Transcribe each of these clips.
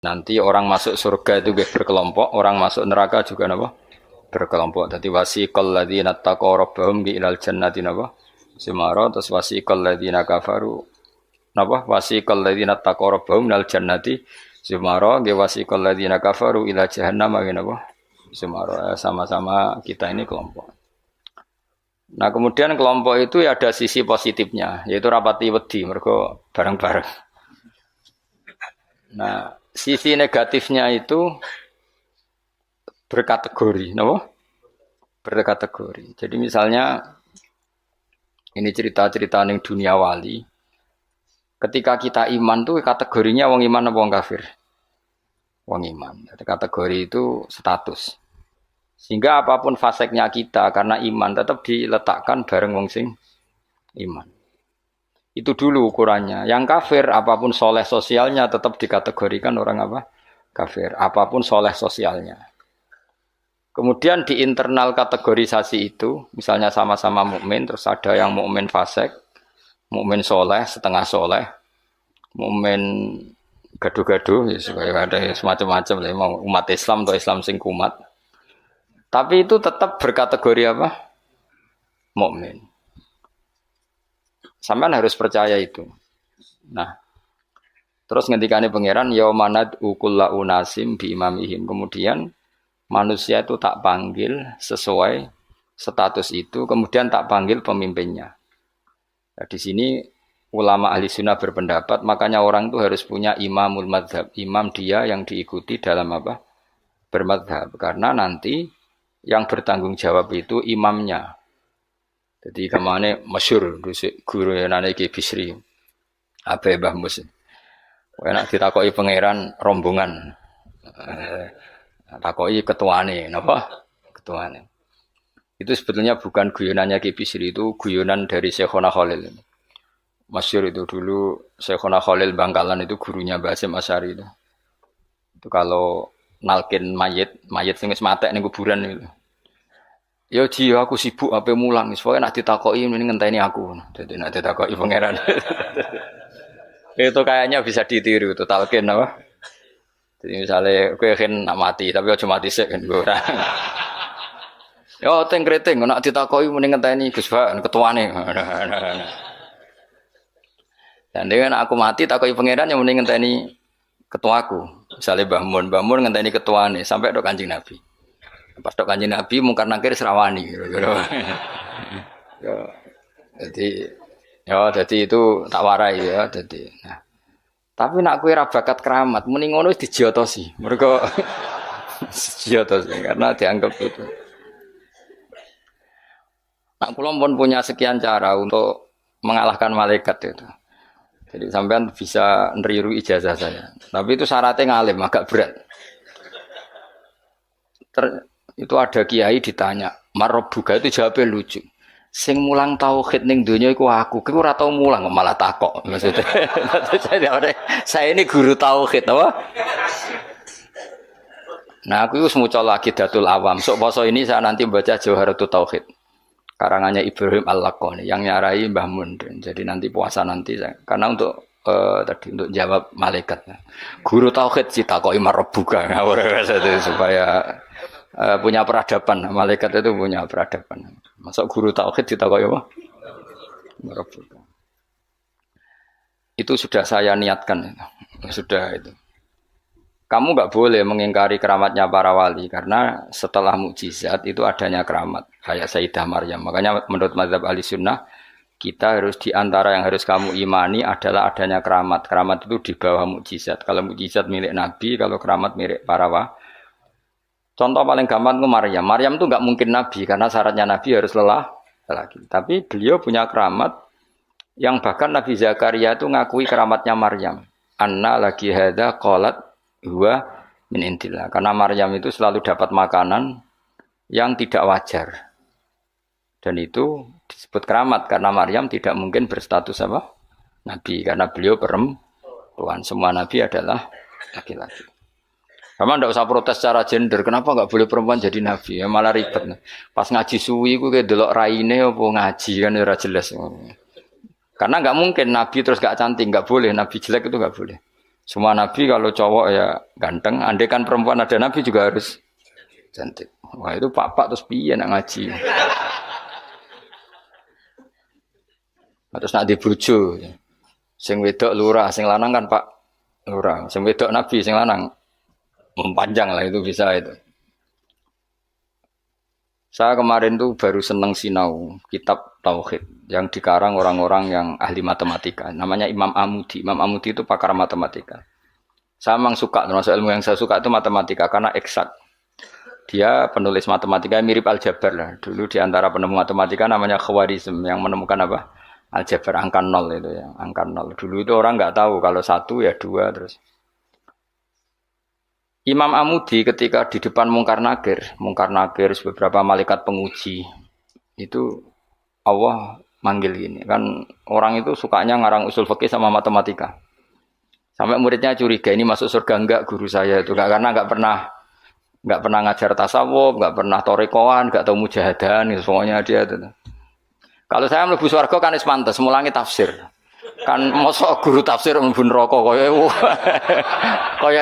Nanti orang masuk surga itu berkelompok, orang masuk neraka juga napa? Berkelompok. Dadi wasiqal ladzina taqaw rabbahum ilal jannati napa? Sumara terus wasiqal ladzina kafaru napa? Wasiqal ladzina taqaw rabbahum ilal jannati sumara nggih wasiqal ladzina kafaru ila jahannam napa? Sumara. Sama-sama kita ini kelompok. Nah kemudian kelompok itu ya ada sisi positifnya, yaitu rapati wedi, mergo bareng-bareng. Nah sisi negatifnya itu berkategori, napa? Berkategori. Jadi misalnya ini cerita-cerita ning dunia wali. Ketika kita iman tuh kategorinya wong iman apa wong kafir? Wong iman. Jadi kategori itu status. Sehingga apapun faseknya kita karena iman tetap diletakkan bareng wong sing iman. Itu dulu ukurannya. Yang kafir apapun soleh sosialnya tetap dikategorikan orang apa? Kafir. Apapun soleh sosialnya. Kemudian di internal kategorisasi itu, misalnya sama-sama mukmin, terus ada yang mukmin fasik, mukmin soleh, setengah soleh, mukmin gaduh-gaduh, ya supaya ada semacam-macam lah, mau umat Islam atau Islam sing kumat. Tapi itu tetap berkategori apa? Mukmin. Sampean harus percaya itu. Nah, terus ngendikane pangeran yaumanad ukulla unasim bi imamihim. Kemudian manusia itu tak panggil sesuai status itu, kemudian tak panggil pemimpinnya. Nah, di sini ulama ahli sunnah berpendapat, makanya orang itu harus punya imamul madhab, imam dia yang diikuti dalam apa? Bermadhab. Karena nanti yang bertanggung jawab itu imamnya. Jadi kemana masyhur guru nane Ki Bisri. Ape Mbah Mus. Enak ditakoki pangeran rombongan. Takoki ketuane, napa? Ketuane. Itu sebetulnya bukan guyonannya Ki Bisri, itu guyonan dari Syekhona Khalil. Masyhur itu dulu Syekhona Khalil Bangkalan itu gurunya Mbah Hasyim Asy'ari itu. Itu kalau nalkin mayit sing wis matek ning kuburan itu. Ya ji aku sibuk ape mulang, soalnya nak ditakoki mending ngenteni aku. Dadi nak ditakoki pangeran. Itu kayaknya bisa ditiru itu talqin apa? Jadi misalnya kowe kan nak mati tapi aja mati sik kan ora. Yo teng kreting nak ditakoki mending ngenteni Gus Pak ketuane. Dan dengan aku mati takoki pangeran yang mending ngenteni ketuaku. Misalnya Mbah Mun ngenteni ketuane sampai tok Kanjeng Nabi. Pas tok Kanjeng Nabi mungkar nakir serawani. Jadi itu tak warai ya jadi. Nah, tapi nak kowe ra bakat keramat, muni ngono wis dijiotosi. Mergo dijiotosi karena dianggap itu. Nak kula pun punya sekian cara untuk mengalahkan malaikat itu. Jadi sampean bisa neriru ijazah saya. Tapi itu syaratnya ngalim agak berat. Itu ada kiai ditanya, "Marabbuka?" Itu jawabnya lucu. Sing mulang tauhid ning donya iku aku. Kowe ora tau mulang kok malah takok. Maksudnya saya ini guru tauhid apa? Nah, aku wis maca lagi Datul Awam. Sok poso ini saya nanti baca Jawharatul Tauhid. Karangannya Ibrahim Al-Laqani yang nyarai Mbah Mun. Jadi nanti puasa nanti saya. Karena untuk tadi untuk jawab malaikat. Guru tauhid ditakoki marabbuka supaya punya peradaban. Malaikat itu punya peradaban. Masuk guru tauhid ditakoki apa? Marabbuka. Itu sudah saya niatkan. Sudah itu. Kamu nggak boleh mengingkari keramatnya para wali karena setelah mukjizat itu adanya keramat kayak Sayyidah Maryam. Makanya menurut mazhab ahli sunnah kita harus diantara yang harus kamu imani adalah adanya keramat. Keramat itu di bawah mukjizat. Kalau mukjizat milik Nabi, kalau keramat milik para wali. Contoh paling gampang itu Maryam. Maryam itu nggak mungkin Nabi karena syaratnya Nabi harus lelaki. Tapi beliau punya keramat yang bahkan Nabi Zakaria itu ngakui keramatnya Maryam. Anna lagi hada qalat huwa min indillah. Karena Maryam itu selalu dapat makanan yang tidak wajar. Dan itu disebut keramat karena Maryam tidak mungkin berstatus apa? Nabi karena beliau perempuan. Semua nabi adalah laki-laki. Kamu tidak usah protes secara gender. Kenapa nggak boleh perempuan jadi nabi? Ya malah ribet. Pas ngaji suwi ku kayak delok raine apa ngaji kan ora jelas. Karena nggak mungkin nabi terus nggak cantik, nggak boleh. Nabi jelek itu nggak boleh. Semua nabi kalau cowok ya ganteng, andai kan perempuan ada nabi juga harus cantik. Wah itu pak terus piye nak ngaji. Terus nak dibojo. Sing wedok lurah, sing lanang kan Pak lurah. Sing wedok nabi, sing lanang mempanjang lah itu bisa itu. Saya kemarin tuh baru seneng sinau kitab Tauhid yang dikarang orang-orang yang ahli matematika. Namanya Imam Amudi. Imam Amudi itu pakar matematika. Saya memang suka, termasuk ilmu yang saya suka itu matematika karena eksak. Dia penulis matematika mirip aljabar lah. Dulu di antara penemu matematika namanya Khwarizm yang menemukan apa? Aljabar angka 0 itu ya, angka 0. Dulu itu orang nggak tahu kalau 1 ya 2 terus. Imam Amudi ketika di depan Mungkar Nakir beberapa malaikat penguji itu Allah manggil gini kan orang itu sukanya ngarang usul fikih sama matematika. Sampai muridnya curiga ini masuk surga enggak guru saya itu enggak karena enggak pernah ngajar tasawuf, enggak pernah torekoan, enggak tahu mujahadan gitu pokoknya dia itu. Kalau saya mlebu swarga kan wis pantes mulangi tafsir. Kan mosok guru tafsir mlebu neraka kaya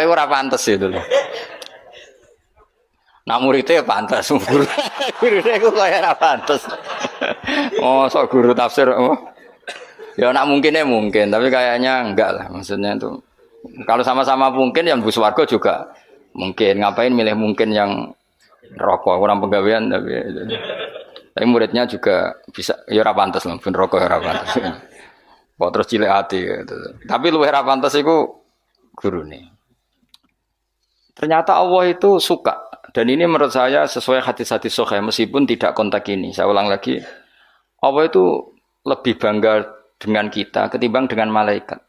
iku ora pantes itu lho. Nak muridé pantes guru. Gurune iku kaya ora pantes. Mosok guru tafsir ya nak mungkin, tapi kayaknya enggak lah. Maksudnya itu kalau sama-sama mungkin yang mlebu swarga juga mungkin. Ngapain milih mungkin yang neraka orang penggawean tapi muridnya juga bisa ya ora pantes lho ben rokok ora pantes. Kok terus cilik ati gitu. Tapi luwih ora pantes iku gurune. Ternyata Allah itu suka dan ini menurut saya sesuai hadis-hadis sahih meskipun tidak kontak ini. Saya ulang lagi. Allah itu lebih bangga dengan kita ketimbang dengan malaikat.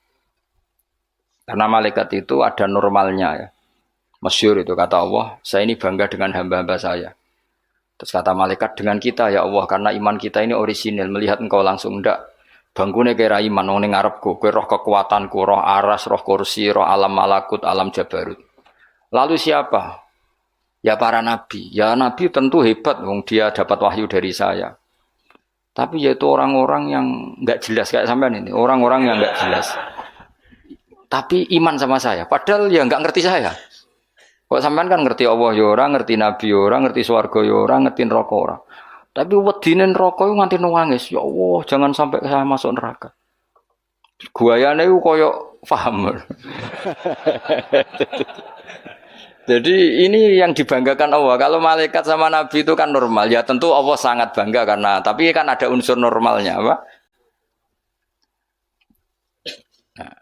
Karena malaikat itu ada normalnya ya. Masyhur itu kata Allah, saya ini bangga dengan hamba-hamba saya. Terus kata malaikat dengan kita ya Allah karena iman kita ini orisinil melihat engkau langsung ndak bangkune kira iman wong ning ngarepku kowe roh kekuatanku roh aras roh kursi roh alam malakut alam jabarut. Lalu siapa? Ya para nabi. Ya nabi tentu hebat wong dia dapat wahyu dari saya. Tapi yaitu orang-orang yang enggak jelas kayak sampean ini, orang-orang yang enggak jelas. Tapi iman sama saya padahal ya enggak ngerti saya. Kok sampean kan ngerti Allah ya ora, ngerti Nabi ya ora, ngerti swarga ya ora, ngerti neraka ora. Tapi wedine neraka iku nganti nangis, ya Allah, jangan sampai saya masuk neraka. Guayane iku koyo paham. Jadi ini yang dibanggakan Allah. Kalau malaikat sama Nabi itu kan normal. Ya tentu Allah sangat bangga karena tapi kan ada unsur normalnya, apa? Nah,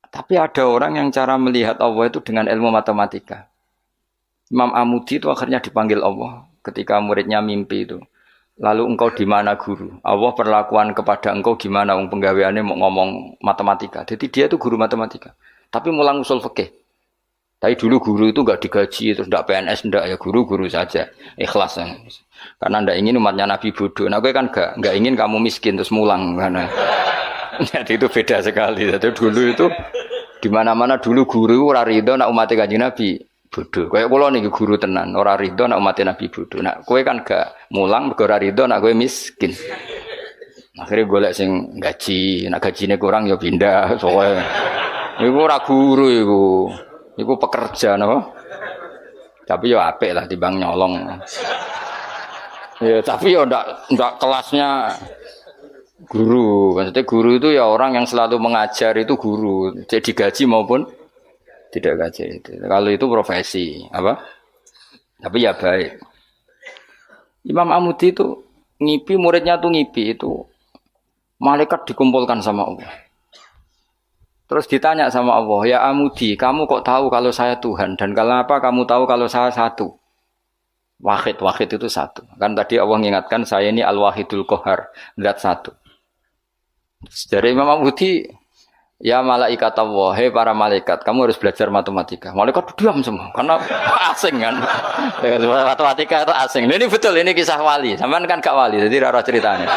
tapi ada orang yang cara melihat Allah itu dengan ilmu matematika. Imam Amudi itu akhirnya dipanggil Allah ketika muridnya mimpi itu. Lalu engkau di mana guru? Allah perlakuan kepada engkau gimana? Wong penggaweane mau ngomong matematika. Jadi dia itu guru matematika. Tapi mulang usul fikih. Tapi dulu guru itu enggak digaji terus enggak PNS enggak ya guru saja. Ikhlas. Karena enggak ingin umatnya Nabi bodoh. Nah, gue kan enggak ingin kamu miskin terus mulang karena jadi itu beda sekali. Jadi dulu itu di mana-mana dulu guru ora rido nak umat Kanjeng Nabi bodoh. Kayak kula niki guru tenan, ora rido nek umat Nabi bodoh. Nak kowe kan gak mulang mergo ora rido nek kowe miskin. Akhirnya golek sing gaji, nek gajine kurang ya pindah. Soale iku ora guru iku. Iku pekerja napa? Tapi ya apik lah timbang nyolong. Ya tapi ya ndak kelasnya guru. Maksudnya guru itu ya orang yang selalu mengajar itu guru. Jadi gaji maupun tidak gaji itu. Kalau itu profesi, apa? Tapi ya baik. Imam Amudi itu ngipi muridnya tuh ngipi itu malaikat dikumpulkan sama Allah. Terus ditanya sama Allah, ya Amudi, kamu kok tahu kalau saya Tuhan dan kenapa kamu tahu kalau saya satu? Wahid itu satu. Kan tadi Allah mengingatkan saya ini Al-Wahidul Qahar, zat satu. Dari Imam Amudi, ya malaikat Allah, hei para malaikat, kamu harus belajar matematika. Malaikat diam semua, karena asing kan. Matematika itu asing. Ini betul, ini kisah wali. Sampean kan gak wali, jadi rara ceritanya.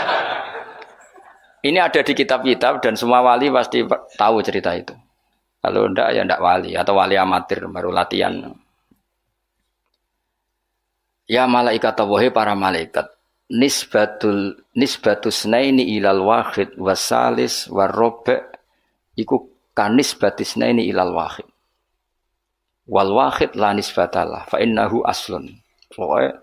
Ini ada di kitab-kitab dan semua wali pasti tahu cerita itu. Kalau enggak ya enggak wali atau wali amatir baru latihan. Ya malaikat Allah, hei para malaikat, nisbatus naini ilal wahid wasalis warobe iku kanis batisna ini ilal wahid. Wal wahid la nisbatalah fa innahu aslun. Pokoke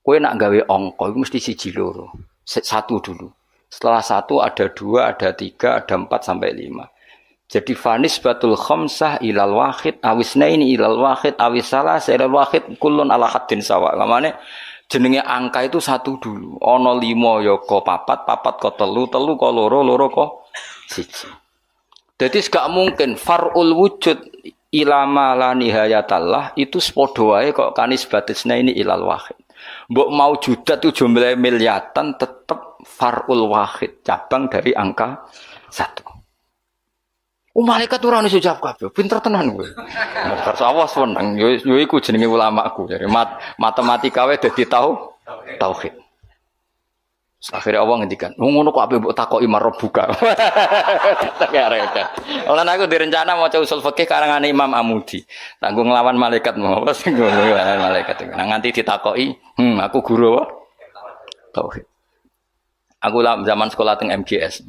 kowe nak gawe angka iku mesti siji loro. Satu dulu. Setelah satu ada dua, ada tiga, ada 4 sampai 5. Jadi fanis batul khamsah ilal wahid awisnaini ilal wahid awisalas ilal wahid kullun ala haddin sawa. Kamane jenenge angka itu satu dulu. Ana 5 ya ko 4, 4 ko 3, 3 ko 2, 2 ko 1. Jadi gak mungkin far'ul wujud ilama la nihayatallah itu sepadha wae kok kanis batisnaini ilal wahid. Mbok mau judat itu jumlah miliatan tetap far'ul wahid, cabang dari angka 1. Malaikat ora ono jawab kabeh, pinter tenan kowe. Terus awas weneng, yo iku jenenge ulamaku. Jadi matematika wae dadi tauhid. Akhirnya Allah ngendikan, ngono kok ape mbok takoki marbuka. Tak arek. Lan aku direncana maca usul fikih karangane Imam Amudi. Tanggo nglawan malaikat mau apa sing nglawan malaikat. Nang nganti ditakoki, aku guru apa? Tauhid. Aku lah zaman sekolah teng MGS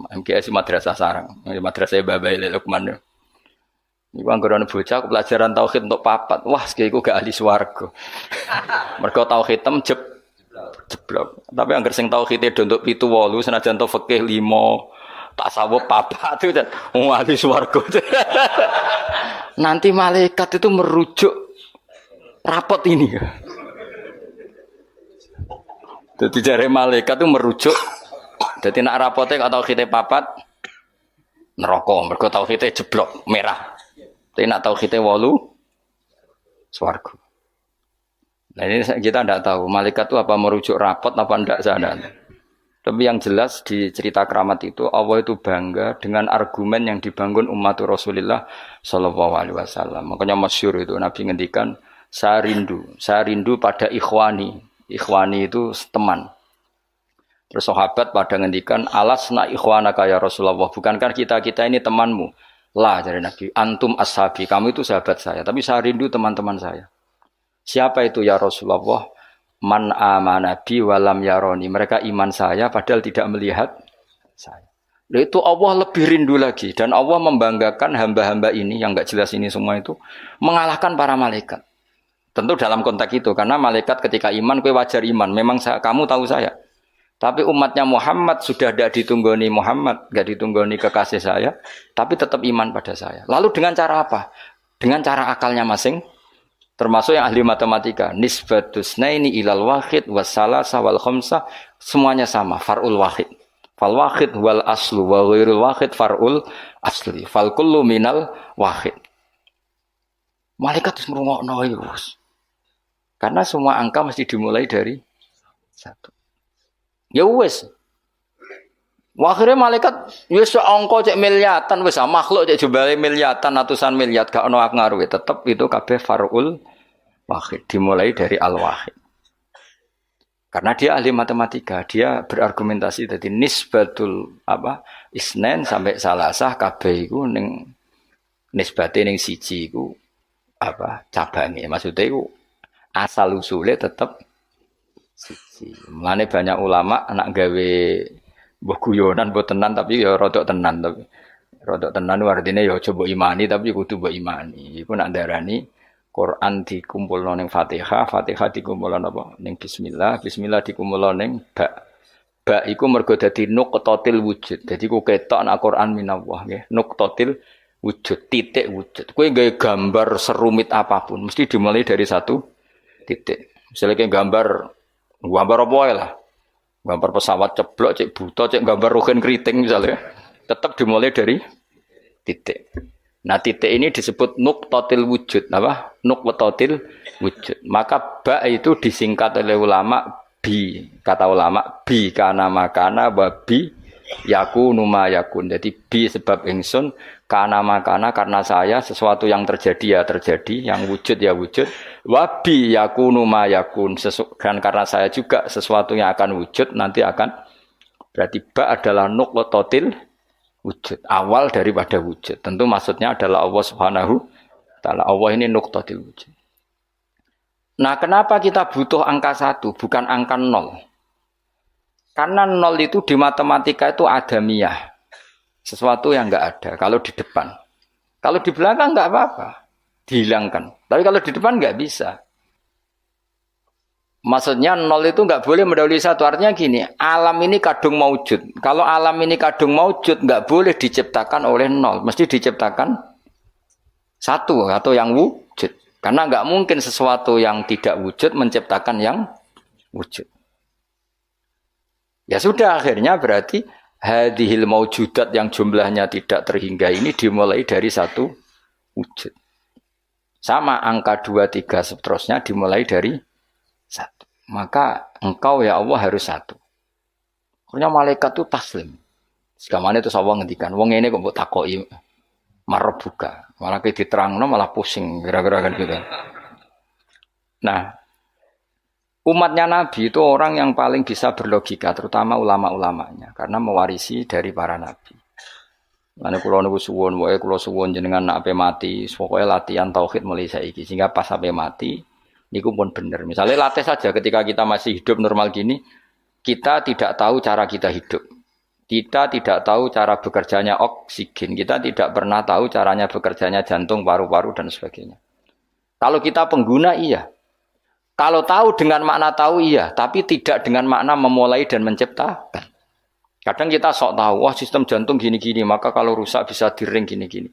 madrasah sarang, madrasah Babai Lukman. Iku anggere bocah pelajaran tauhid untuk 4. Wah, iku gak ahli swarga. Mergo tauhid jeblok. Tapi angger sing tauhide untuk 7 8 senajan to fikih 5, tasawuf 4 itu dan ahli swarga. Nanti malaikat itu merujuk rapot ini. Jadi jare malaikat itu merujuk. Jadi nak rapote kok tauhide 4 neraka, mergo tauhide jeblok merah. Tapi nak tauhide 8 swarga. Nah ini kita tidak tahu malaikat itu apa merujuk rapot apa tidak sana. Tapi yang jelas di cerita keramat itu Allah itu bangga dengan argumen yang dibangun umat Rasulullah Shallallahu Alaihi Wasallam. Makanya masyhur itu Nabi ngendikan saya rindu pada ikhwani. Ikhwani itu teman. Terus sahabat pada ngendikan alasna ikhwanaka ya Rasulullah, bukankah kita ini temanmu? Lah dari Nabi, antum ashabi, kamu itu sahabat saya, tapi saya rindu teman-teman saya. Siapa itu ya Rasulullah? Man amana bi walam yaroni. Mereka iman saya padahal tidak melihat saya. Lalu itu Allah lebih rindu lagi dan Allah membanggakan hamba-hamba ini yang enggak jelas ini semua itu mengalahkan para malaikat. Tentu dalam konteks itu karena malaikat ketika iman kowe wajar iman, memang kamu tahu saya. Tapi umatnya Muhammad sudah tidak ditunggoni Muhammad, tidak ditunggoni kekasih saya, tapi tetap iman pada saya. Lalu dengan cara apa? Dengan cara akalnya masing, termasuk yang ahli matematika. Nisbatus naini ilal wahid wassalasa wal khamsah, semuanya sama, far'ul wahid. Fal wahid wal aslu wa ghairul wahid far'ul asli. Fal kullu minal wahid. Malaikat terus merungokno iku. Karena semua angka mesti dimulai dari 1. Ya wis. Akhirnya malaikat wis angka cek miliatan wis makhluk cek jumlahe miliatan ratusan miliar gak ono ngaruhe tetep itu kabeh far'ul wahid dimulai dari al-wahid. Karena dia ahli matematika, dia berargumentasi tadi nisbatul isnen sampai salasah kabeh iku ning nisbate ning siji iku cabange. Maksudnya iku asal usule tetep siji. Mulane banyak ulama anak gawe mbok guyonan mbok tenan tapi ya rodok tenan tapi rodok tenan artine ya coba imani tapi kudu mbok imani. Iku nak darani Quran dikumpulno ning Fatihah, Fatihah dikumpulno apa? Ning bismillah, bismillah dikumpulno ning ba. Ba iku mergo dadi nuqtatil wujud. Dadi ku ketok nak Quran minallah nggih. Nuqtatil wujud, titik wujud. Kowe gawe gambar serumit apapun mesti dimulai dari 1 titik. Misalnya kayak gambar apa ya lah, gambar pesawat ceblok, cek buta, cek gambar rugen keriting misalnya, tetap dimulai dari titik. Nah titik ini disebut nuqtatil wujud, apa? Nuqtatil wujud. Maka ba itu disingkat oleh ulama bi, kata ulama bi kana makana wa bi yakunu ma yakun. Jadi bi sebab ingsun, kana makana karena saya sesuatu yang terjadi ya terjadi, yang wujud ya wujud. Wabi yakunu ma yakun, dan karena saya juga sesuatu yang akan wujud nanti akan berarti ba adalah nuqtatil wujud, awal daripada wujud. Tentu maksudnya adalah Allah Subhanahu wa taala. Allah ini nuqtatil wujud. Nah, kenapa kita butuh angka 1 bukan angka 0? Karena 0 itu di matematika itu adamiyah. Sesuatu yang enggak ada kalau di depan. Kalau di belakang enggak apa-apa. dihilangkan. Tapi kalau di depan nggak bisa. Maksudnya nol itu nggak boleh mendahului satu. Artinya gini, alam ini kadung maujud. Kalau alam ini kadung maujud, nggak boleh diciptakan oleh nol. Mesti diciptakan satu atau yang wujud. Karena nggak mungkin sesuatu yang tidak wujud menciptakan yang wujud. Ya sudah, akhirnya berarti hadhil maujudat yang jumlahnya tidak terhingga ini dimulai dari satu wujud. Sama angka 2, 3 seterusnya dimulai dari satu. Maka engkau ya Allah harus satu. Akhirnya malaikat itu taslim. Sekamane itu Allah ngendikan, wong ini kok mbok takoki marbuka. Malah kayak diterangno malah pusing gara-gara kan gitu. Nah, umatnya Nabi itu orang yang paling bisa berlogika, terutama ulama-ulamanya, karena mewarisi dari para nabi. Lalu kula niku suwun, wae kula suwun jenengan nak ape mati, pokoke latihan tauhid mulai saiki sehingga pas sampai mati niku pun bener. Misalnya latih saja ketika kita masih hidup normal gini, kita tidak tahu cara kita hidup. Kita tidak tahu cara bekerjanya oksigen. Kita tidak pernah tahu caranya bekerjanya jantung, paru-paru dan sebagainya. Kalau kita pengguna iya. Kalau tahu dengan makna tahu iya, tapi tidak dengan makna memulai dan menciptakan. Kadang kita sok tahu, wah sistem jantung gini-gini, maka kalau rusak bisa diring gini-gini.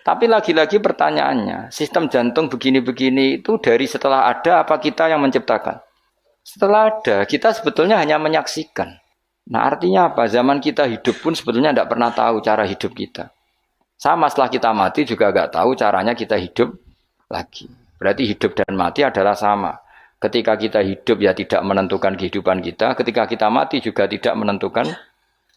Tapi lagi-lagi pertanyaannya, sistem jantung begini-begini itu dari setelah ada apa kita yang menciptakan? Setelah ada, kita sebetulnya hanya menyaksikan. Nah artinya apa? Zaman kita hidup pun sebetulnya tidak pernah tahu cara hidup kita. Sama setelah kita mati juga nggak tahu caranya kita hidup lagi. Berarti hidup dan mati adalah sama. Ketika kita hidup ya tidak menentukan kehidupan kita. Ketika kita mati juga tidak menentukan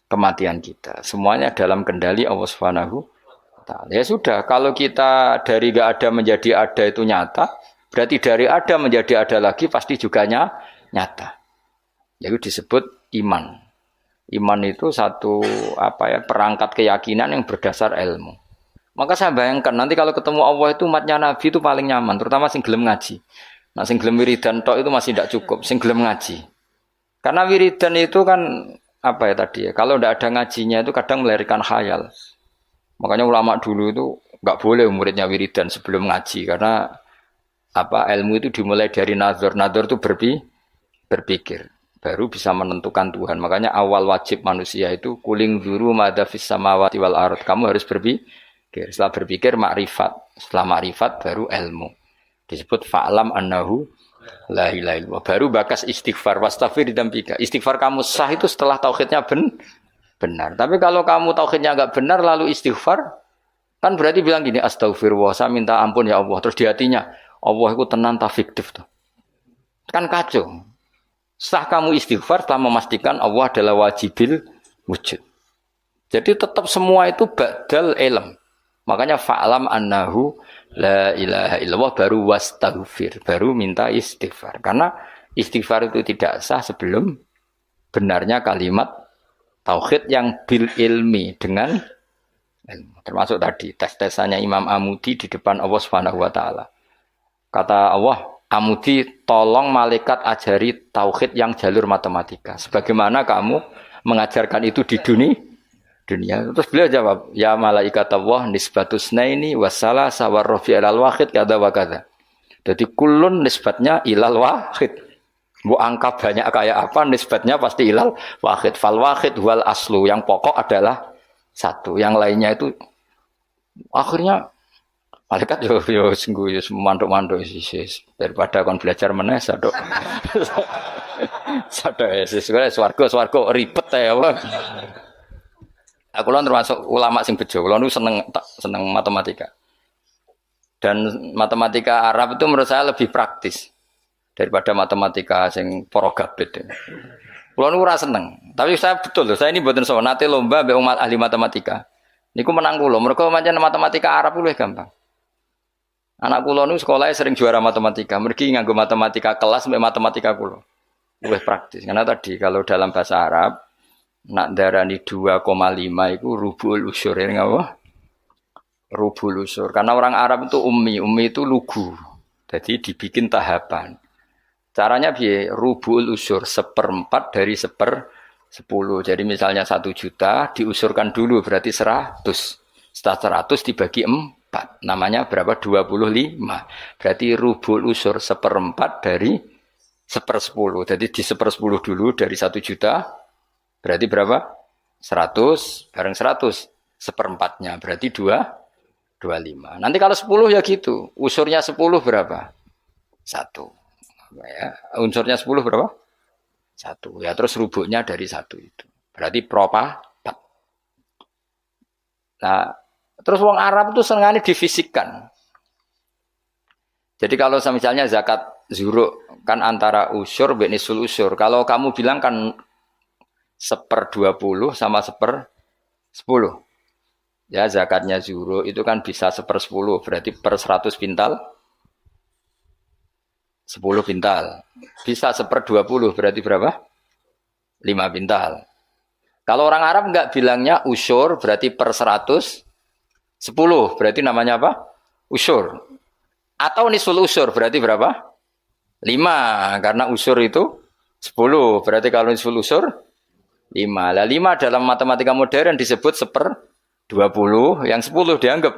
kematian kita. Semuanya dalam kendali Allah Subhanahu wa Ta'ala. Ya sudah, kalau kita dari nggak ada menjadi ada itu nyata, berarti dari ada menjadi ada lagi pasti juga nyata. Itu disebut iman. Iman itu satu perangkat keyakinan yang berdasar ilmu. Maka saya bayangkan nanti kalau ketemu Allah itu umatnya Nabi itu paling nyaman, terutama sing gelem ngaji. Nah sing gelem wiridan tok itu masih tidak cukup, sing gelem ngaji. Karena wiridan itu kan kalau tidak ada ngajinya itu kadang melahirkan khayal. Makanya ulama dulu itu nggak boleh muridnya wiridan sebelum ngaji karena ilmu itu dimulai dari nazar. Nazar itu berpikir. Baru bisa menentukan Tuhan. Makanya awal wajib manusia itu kuling dzuru madza fis samawati wal ardh. Kamu harus berpikir. Setelah berpikir makrifat. Setelah makrifat baru ilmu. Disebut fa'lam annahu la ilaha illallah. Baru bakas istighfar wastaghfir dzambika. Istighfar kamu sah itu setelah tauhidnya benar. Tapi kalau kamu tauhidnya enggak benar lalu istighfar kan berarti bilang gini astaghfirullah saya minta ampun ya Allah. Terus di hatinya Allah itu tenan ta fiktif tuh. Kan kacau. Sah kamu istighfar telah memastikan Allah adalah wajibil wujud. Jadi tetap semua itu ba'dal ilm. Makanya fa'lam annahu la ilaha illallah baru wastaghfir. Baru minta istighfar. Karena istighfar itu tidak sah sebelum benarnya kalimat tauhid yang bil ilmi dengan ilmu. Termasuk tadi tes-tesannya Imam Amudi di depan Allah Subhanahu wa Ta'ala. Kata Allah, Amudi tolong malaikat ajari tauhid yang jalur matematika. Sebagaimana kamu mengajarkan itu di dunia. Terus beliau jawab, ya malaikat Allah nisbatusnaini wassalasa warrafi ilal wahid kada wa kada. Jadi kulun nisbatnya ilal wahid. Bu angka banyak kayak apa nisbatnya pasti ilal wahid. Fal wahid wal aslu. Yang pokok adalah satu. Yang lainnya itu akhirnya malaikat yo sungguh yo mantuk-mantuk sis daripada kon belajar meneh sadok. Sadok swarga ribet ya apa. Aku lan termasuk ulama sing bejo. Kulo niku seneng matematika. Dan matematika Arab itu menurut saya lebih praktis daripada matematika sing para gabet. Kulo niku ora seneng. Tapi saya betul loh, saya ini mboten sowan nate lomba mbek umat ahli matematika. Niku menang kulo. Mergo pancen matematika Arab luwih gampang. Anak kula nu sekolahnya sering juara matematika. Mergi nganggo matematika kelas sampai matematika kula. Luwih praktis. Karena tadi kalau dalam bahasa Arab nak darani 2,5 itu rubul usur ya ngapa? Rubul usur. Karena orang Arab itu ummi itu lugu. Jadi dibikin tahapan. Caranya piye? Rubul usur 1/4 dari 10. Jadi misalnya 1 juta diusurkan dulu berarti 100. Setelah 100 dibagi 4. Namanya berapa? 25. Berarti rubul usur 1/4 dari 1/10. Jadi di 1/10 dulu dari 1 juta. Berarti berapa? 100 bareng 100. 1/4-nya berarti 25. Nanti kalau 10 ya gitu. Usurnya 10 berapa? 1. Ya, unsurnya 10 berapa? 1. Ya terus rubuknya dari 1 itu. Berarti propa 4. Nah, terus wong Arab itu senengane difisikkan. Jadi kalau misalnya zakat zuruk kan antara usur dan nisul usur. Kalau kamu bilang kan 1/20 sama 1/10. Ya zakatnya zuruk itu kan bisa 1/10. Berarti per 100 pintal 10 pintal. Bisa 1/20 berarti berapa? 5 pintal. Kalau orang Arab enggak bilangnya usur berarti per 100 10 berarti namanya apa? Usur. Atau nisul usur berarti berapa? 5 karena usur itu 10 berarti kalau nisul usur 5. Lah 5 dalam matematika modern disebut 1/20 yang 10 dianggap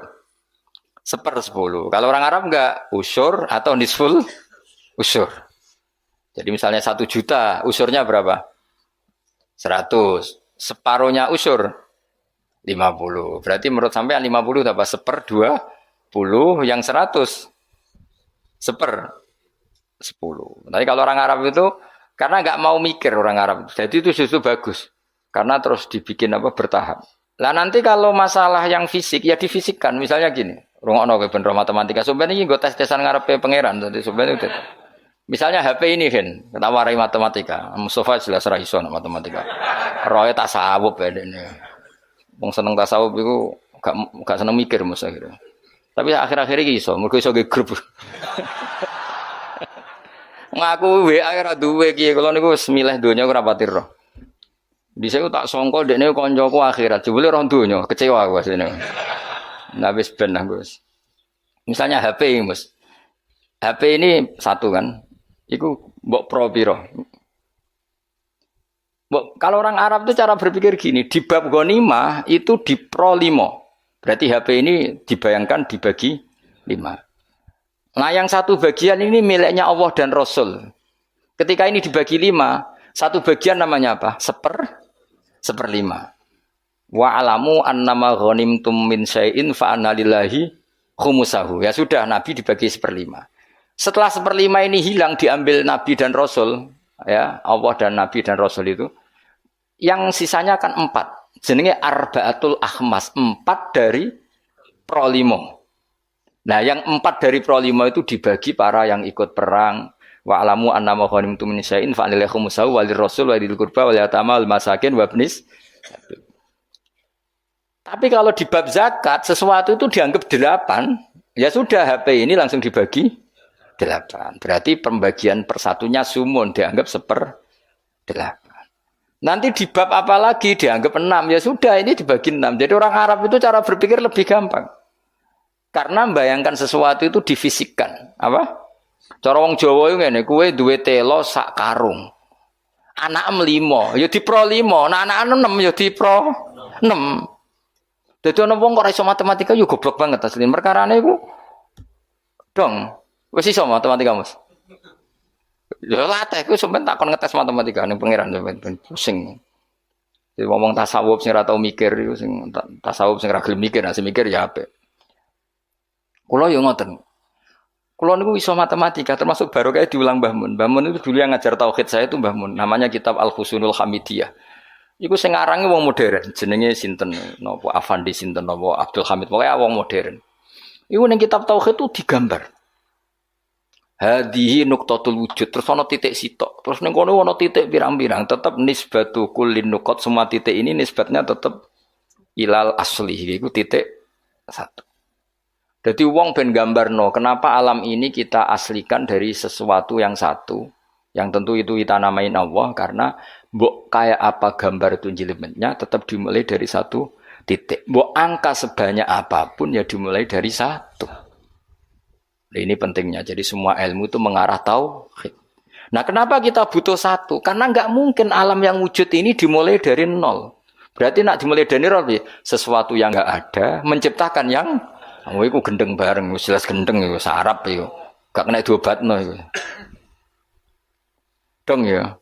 1/10. Kalau orang Arab enggak usur atau nisful usur. Jadi misalnya 1 juta usurnya berapa? 100. Separuhnya usur 50. Berarti menurut sampean 50 dapat 1/20 yang 100 1/10. Tapi kalau orang Arab itu karena nggak mau mikir orang Arab. Jadi itu justru bagus. Karena terus dibikin apa bertahap. Lah nanti kalau masalah yang fisik ya difisikkan. Misalnya gini, rungokno kowe ben matematika. Sampeyan iki nggo tes-tesan ngarepe pangeran. Dadi sampeyan itu. Misalnya HP ini kan, kita warai matematika. Mustafa jelas ra iso matematika. Roe tasawuf ya dene. Wong seneng tasawuf iku gak seneng mikir mesti akhirnya. Tapi akhir-akhir iki iso, mergo iso ge grup. Ngaku WA ora duwe iki, kula niku wis milih donya ora pati roh. Dhisik tak sangka dekne kancaku akhirat, jebule roh donya, kecewa aku asline. Nah wis ben aku wis. Misalnya HP Mas. HP ini satu kan. Iku mbok pro piro? Kalau orang Arab itu cara berpikir gini, di bab ghanimah itu di pro 5. Berarti HP ini dibayangkan dibagi 5. Nah yang satu bagian ini miliknya Allah dan Rasul. Ketika ini dibagi 5, satu bagian namanya apa? 1/5. Wa alamu annama ghanimtum min syai'in fa anna lillahi khumusahu. Ya sudah, Nabi dibagi 1/5. Setelah 1/5 ini hilang diambil Nabi dan Rasul, ya Allah dan Nabi dan Rasul itu, yang sisanya kan 4. Jenenge arba'atul akhmas, 4 dari pro 5. Nah yang 4 dari pro 5 itu dibagi para yang ikut perang. Wa alamu annama ghanimtum min syai'in fa anna lillahi khumusahu wa lirrasul wa lidil qurba wal yatama wal masakin wa ibnis. Tapi kalau di bab zakat sesuatu itu dianggap 8, ya sudah HP ini langsung dibagi 8. Berarti pembagian persatunya sumun dianggap 1/8. Nanti di bab apa lagi dianggap 6, ya sudah ini dibagi 6. Jadi orang Arab itu cara berpikir lebih gampang. Karena membayangkan sesuatu itu difisikkan. Apa? Cara wong Jawa itu ngene, kowe duwe telo sak karung. Anak 5, ya di pro 5, nah anak 6 ya di pro 6. Dadi ana wong kok iso matematika yo goblok banget asline. Perkarane iku dong, wis iso matematika, Mas. Ya latih ku sampean takon ngetes matematika ning pangeran sampean pusing. Jadi ngomong tasawuf sing ora tau mikir iku sing tasawuf sing ora gelem mikir, nek mikir ya apik. Kula yo ngoten. Kula niku iso matematika termasuk baru kayak diulang Mbah Mun. Mbah Mun itu dulu yang ngajar tauhid saya itu Mbah Mun. Namanya kitab Al-Husnul Hamidiyah. Iku sing arange wong modern, jenenge sinten napa Afandi sinten napa Abdul Hamid, pokoke wong modern. Iku ning kitab tauhid itu digambar. Hadihi nuqtatul wujud, terus ana titik sitok. Terus ning kono ana titik pirang-pirang, tetep nisbatu kullin nuqat, semua titik ini nisbatnya tetep ilal asli, iku titik 1. Jadi wong ben gambarno, kenapa alam ini kita aslikan dari sesuatu yang satu, yang tentu itu kita namain Allah, karena mbok kayak apa gambar itu jelimetnya tetap dimulai dari satu titik. Mbok angka sebanyak apapun ya dimulai dari satu. Nah, ini pentingnya. Jadi semua ilmu itu mengarah tauhid. Nah, kenapa kita butuh satu? Karena nggak mungkin alam yang wujud ini dimulai dari nol. Berarti nak dimulai dari nol, sesuatu yang nggak ada menciptakan yang Kamu iku gendeng bareng, wis jelas gendeng iku sarap iku. Gak kena diobatno iku. Dong ya.